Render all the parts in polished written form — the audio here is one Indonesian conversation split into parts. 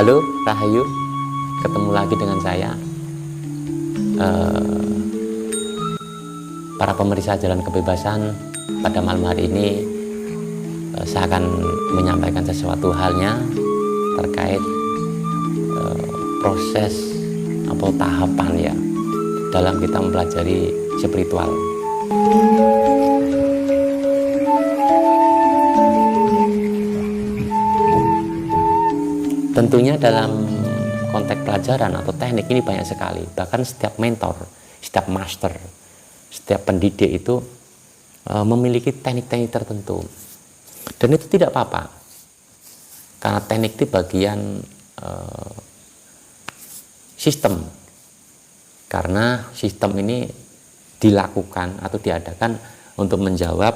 Halo Rahayu, ketemu lagi dengan saya. Para pemeriksa Jalan Kebebasan, pada malam hari ini saya akan menyampaikan sesuatu halnya terkait proses atau tahapan ya dalam kita mempelajari spiritual. Tentunya dalam konteks pelajaran atau teknik ini banyak sekali. Bahkan setiap mentor, setiap master, setiap pendidik itu memiliki teknik-teknik tertentu. Dan itu tidak apa-apa. Karena teknik itu bagian sistem. Karena sistem ini dilakukan atau diadakan untuk menjawab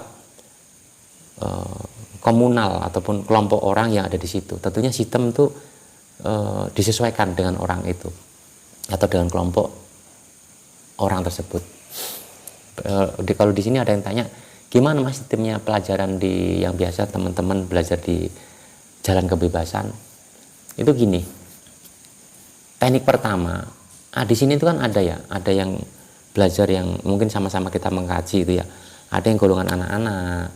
komunal ataupun kelompok orang yang ada di situ. Tentunya sistem itu disesuaikan dengan orang itu atau dengan kelompok orang tersebut. Kalau di sini ada yang tanya, gimana mas sistemnya pelajaran yang biasa teman-teman belajar di Jalan Kebebasan? Itu gini. Teknik pertama, di sini itu kan ada yang belajar yang mungkin sama-sama kita mengkaji itu ya. Ada yang golongan anak-anak,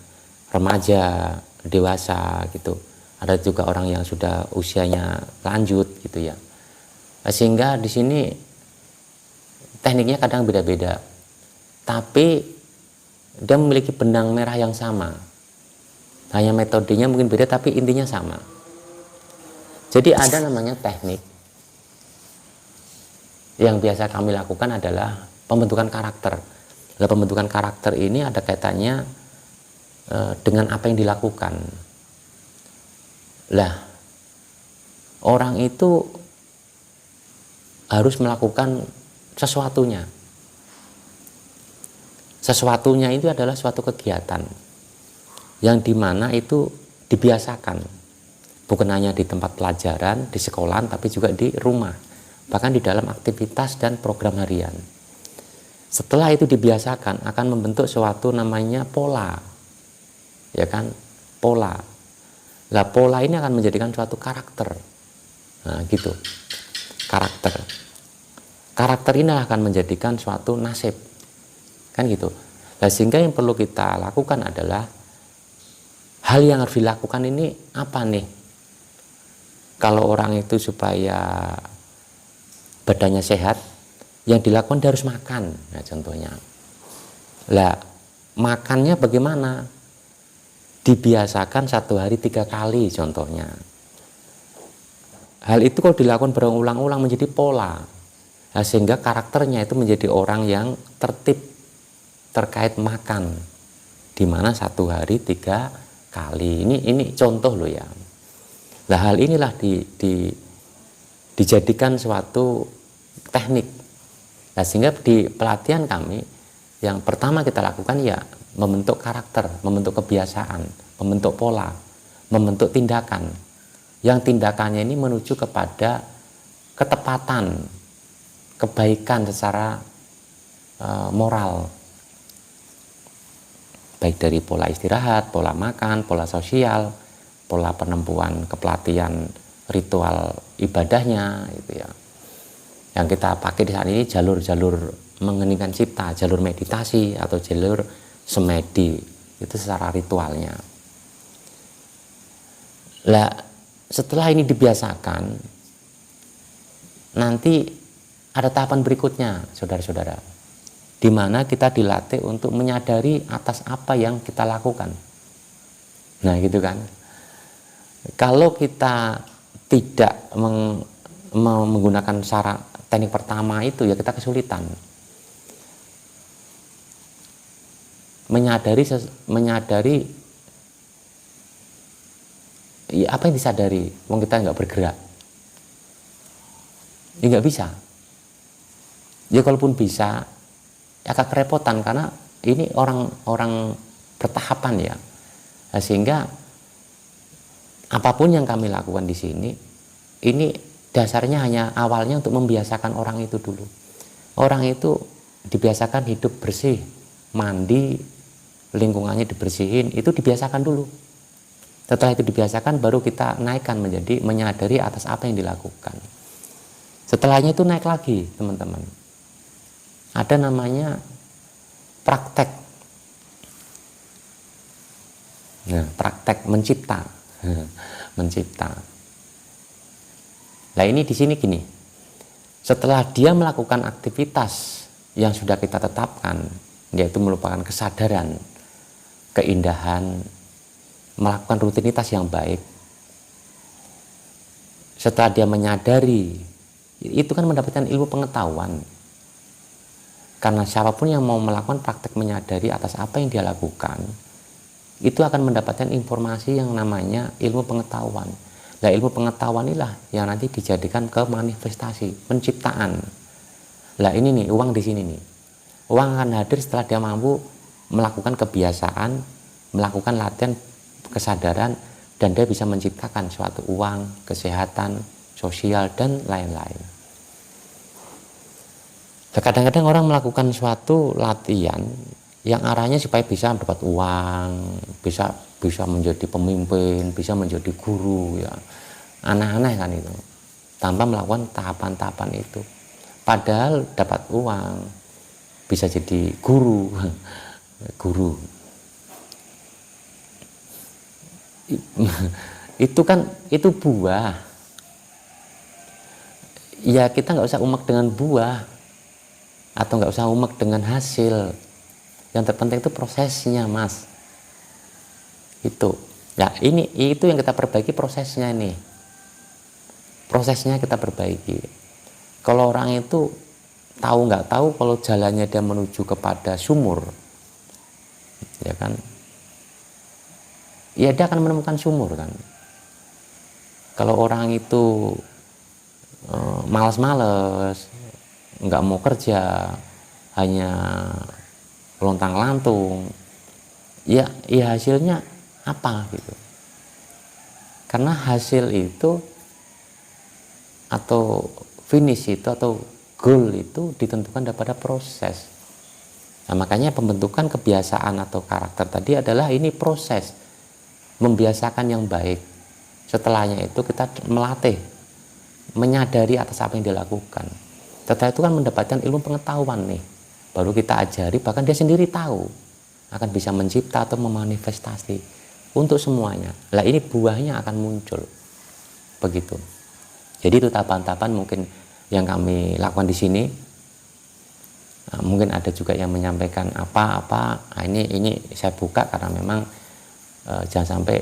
remaja, dewasa gitu. Ada juga orang yang sudah usianya lanjut gitu ya. Sehingga di sini tekniknya kadang beda-beda. Tapi dia memiliki benang merah yang sama. Hanya metodenya mungkin beda tapi intinya sama. Jadi ada namanya teknik. Yang biasa kami lakukan adalah pembentukan karakter. Nah, pembentukan karakter ini ada kaitannya dengan apa yang dilakukan. Lah, orang itu harus melakukan sesuatunya. Sesuatunya itu adalah suatu kegiatan yang dimana itu dibiasakan. Bukan hanya di tempat pelajaran, di sekolahan, tapi juga di rumah. Bahkan di dalam aktivitas dan program harian. Setelah itu dibiasakan akan membentuk suatu namanya pola. Ya kan? Pola. Lah pola ini akan menjadikan suatu karakter. Nah, gitu. Karakter. Karakter ini akan menjadikan suatu nasib. Kan gitu. Nah, sehingga yang perlu kita lakukan adalah hal yang harus dilakukan ini apa nih? Kalau orang itu supaya badannya sehat, yang dilakukan dia harus makan. Nah, contohnya. Lah, makannya bagaimana? Dibiasakan 1 hari 3 kali contohnya. Hal itu kalau dilakukan berulang-ulang menjadi pola. Nah, sehingga karakternya itu menjadi orang yang tertib terkait makan. Dimana 1 hari 3 kali. Ini contoh loh ya. Nah, hal inilah dijadikan suatu teknik. Nah, sehingga di pelatihan kami yang pertama kita lakukan ya membentuk karakter, membentuk kebiasaan, membentuk pola, membentuk tindakan. Yang tindakannya ini menuju kepada ketepatan, kebaikan secara moral. Baik dari pola istirahat, pola makan, pola sosial, pola penempuan kepelatihan ritual ibadahnya gitu ya. Yang kita pakai di saat ini jalur-jalur mengheningkan cipta, jalur meditasi atau jalur semedi itu secara ritualnya. Lah, setelah ini dibiasakan, nanti ada tahapan berikutnya, saudara-saudara, di mana kita dilatih untuk menyadari atas apa yang kita lakukan. Nah, gitu kan. Kalau kita tidak menggunakan teknik pertama itu ya kita kesulitan. Menyadari ya apa yang disadari wong kita nggak bergerak ya nggak bisa ya, kalaupun bisa ya agak kerepotan karena ini orang bertahapan ya. Nah, sehingga apapun yang kami lakukan di sini ini dasarnya hanya awalnya untuk membiasakan orang itu dulu. Orang itu dibiasakan hidup bersih, mandi, lingkungannya dibersihin, itu dibiasakan dulu. Setelah itu dibiasakan, baru kita naikkan menjadi menyadari atas apa yang dilakukan. Setelahnya itu naik lagi, teman-teman. Ada namanya praktek. Nah, praktek mencipta. Mencipta. Nah, ini di sini gini. Setelah dia melakukan aktivitas yang sudah kita tetapkan, yaitu merupakan kesadaran, keindahan, melakukan rutinitas yang baik. Setelah dia menyadari, itu kan mendapatkan ilmu pengetahuan. Karena siapapun yang mau melakukan praktek menyadari atas apa yang dia lakukan, itu akan mendapatkan informasi yang namanya ilmu pengetahuan. Nah, ilmu pengetahuan inilah yang nanti dijadikan ke manifestasi, penciptaan. Nah, ini nih, uang di sini nih. Uang akan hadir setelah dia mampu melakukan kebiasaan, melakukan latihan kesadaran, dan dia bisa menciptakan suatu uang, kesehatan, sosial, dan lain-lain. Kadang-kadang orang melakukan suatu latihan yang arahnya supaya bisa mendapat uang, bisa menjadi pemimpin, bisa menjadi guru, ya aneh-aneh kan itu, tanpa melakukan tahapan-tahapan itu. Padahal dapat uang, bisa jadi guru, guru. Itu kan, itu buah. Ya kita nggak usah umek dengan buah, atau nggak usah umek dengan hasil. Yang terpenting itu prosesnya, Mas. Itu. Ya, itu yang kita perbaiki, prosesnya ini. Prosesnya kita perbaiki. Kalau orang itu tahu nggak tahu, kalau jalannya dia menuju kepada sumur, ya kan? Ya dia akan menemukan sumur kan. Kalau orang itu malas-malas, nggak mau kerja, hanya lontang-lantung, ya hasilnya apa gitu. Karena hasil itu atau finish itu atau goal itu ditentukan daripada proses. Nah, makanya pembentukan kebiasaan atau karakter tadi adalah ini proses. Membiasakan yang baik. Setelahnya itu kita melatih, menyadari atas apa yang dilakukan. Setelah itu kan mendapatkan ilmu pengetahuan nih, baru kita ajari, bahkan dia sendiri tahu akan bisa mencipta atau memanifestasi untuk semuanya. Lah ini buahnya akan muncul begitu. Jadi itu tahapan-tahapan mungkin yang kami lakukan di sini. Nah, mungkin ada juga yang menyampaikan apa-apa. Nah, ini saya buka karena memang jangan sampai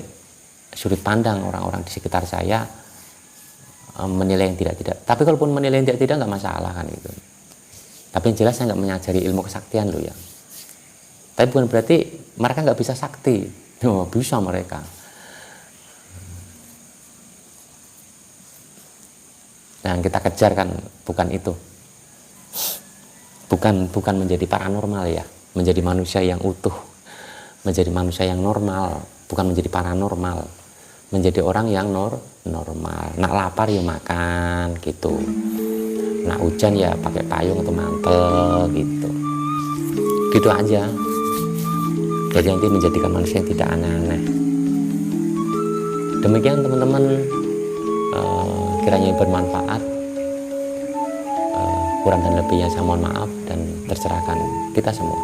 sudut pandang orang-orang di sekitar saya menilai yang tidak-tidak. Tapi kalaupun menilai yang tidak-tidak nggak masalah kan gitu. Tapi yang jelas saya nggak mengajari ilmu kesaktian loh ya. Tapi bukan berarti mereka nggak bisa sakti. Oh, bisa mereka. Nah, yang kita kejar kan bukan itu. Bukan menjadi paranormal ya, menjadi manusia yang utuh. Menjadi manusia yang normal, bukan menjadi paranormal. Menjadi orang yang normal. Nak lapar ya makan gitu. Nak hujan ya pakai payung atau mantel gitu. Gitu aja. Jadi nanti menjadikan manusia yang tidak aneh-aneh. Demikian teman-teman, kiranya bermanfaat. Kurang dan lebihnya saya mohon maaf dan terserahkan kita semua.